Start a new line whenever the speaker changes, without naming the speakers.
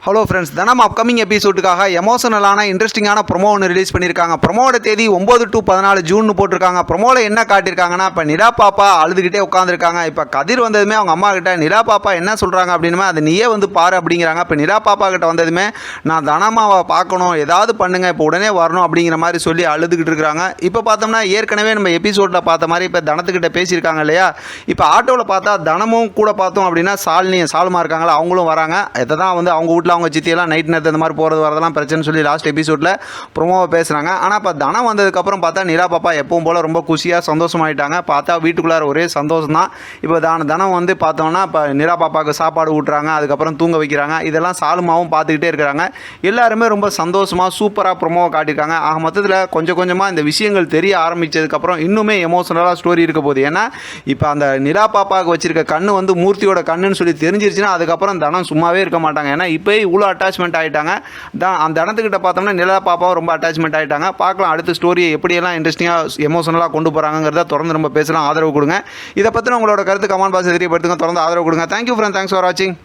Hello friends, தினம் upcoming எபிசோடுக்காக எமோஷனலான இன்ட்ரெஸ்டிங்கான promo ஒன்று ரிலீஸ் பண்ணியிருக்காங்க. ப்ரொமோட தேதி 9 to 14 ஜூன் போட்டிருக்காங்க. ப்ரொமோவில் என்ன காட்டியிருக்காங்கன்னா, இப்போ நிலா பாப்பா அழுதுகிட்டே உட்காந்துருக்காங்க. இப்போ கதிர் வந்ததுமே அவங்க அம்மா கிட்ட நிலா பாப்பா என்ன சொல்கிறாங்க அப்படின்னுமே அதை நீயே வந்து பாரு அப்படிங்கிறாங்க. இப்போ நிலா பாப்பா கிட்ட வந்ததுமே நான் தனமாவை பார்க்கணும், ஏதாவது பண்ணுங்க, இப்போ உடனே வரணும் அப்படிங்கிற மாதிரி சொல்லி அழுதுகிட்டு இருக்கிறாங்க. இப்போ பார்த்தோம்னா ஏற்கனவே நம்ம எபிசோடில் பார்த்த மாதிரி இப்போ தனத்துக்கிட்ட பேசியிருக்காங்க இல்லையா. இப்போ ஆட்டோவில் பார்த்தா தனமும் கூட பார்த்தோம் அப்படின்னா சாலுமா இருக்காங்களா, அவங்களும் வராங்க. இதை தான் வந்து அவங்க வீட்டில் அவங்க சித்தியெல்லாம் நைட் நேரத்து இந்த மாதிரி போகிறது வரதெல்லாம் பிரச்சனை சொல்லி லாஸ்ட் எபிசோடில் ப்ரொமோவை பேசுகிறாங்க. ஆனால் இப்போ தனம் வந்ததுக்கப்புறம் பார்த்தா நிலா பாப்பா எப்பவும் போல் ரொம்ப குஷியாக சந்தோஷமாயிட்டாங்க. பார்த்தா வீட்டுக்குள்ளார ஒரே சந்தோஷம் தான். இப்போ தனம் வந்து பார்த்தோம்னா இப்போ நிலா பாப்பாவுக்கு சாப்பாடு ஊட்டுறாங்க, அதுக்கப்புறம் தூங்க வைக்கிறாங்க. இதெல்லாம் சாலுமாவும் பார்த்துக்கிட்டே இருக்கிறாங்க. எல்லாருமே ரொம்ப சந்தோஷமாக சூப்பராக ப்ரொமோவை காட்டியிருக்காங்க. ஆக மொத்தத்தில் கொஞ்சம் கொஞ்சமாக இந்த விஷயங்கள் தெரிய ஆரம்பித்ததுக்கப்புறம் இன்னுமே எமோஷனலாக ஸ்டோரி இருக்க போகுது. ஏன்னா இப்போ அந்த நிலா பாப்பாவுக்கு வச்சிருக்க கண்ணு வந்து மூர்த்தியோட கண்ணுன்னு சொல்லி தெரிஞ்சிருச்சுன்னா அதுக்கப்புறம் தனம் சும்மாவே இருக்க மாட்டாங்க. ஏன்னா இப்போ இவ்வளோ அட்டாச்மெண்ட் ஆகிட்டாங்க. அந்த இடத்துக்கிட்ட பார்த்தோம்னா நிலா பாப்பாவும் ரொம்ப அட்டாச்மெண்ட் ஆகிட்டாங்க. பார்க்கலாம் அடுத்த ஸ்டோரியை எப்படியெல்லாம் இன்ட்ரெஸ்டிங்காக எமோஷனலாக கொண்டு போகிறாங்கிறத தொடர்ந்து நம்ம பேசலாம். ஆதரவு கொடுங்க. இதை பற்றின உங்களோட கருத்து கமெண்ட் பாக்ஸ் தெரியப்படுத்துங்க. தொடர்ந்து ஆதரவு கொடுங்க. தேங்க்யூ ஃப்ரெண்ட், தேங்க்ஸ் ஃபார் வாட்சிங்.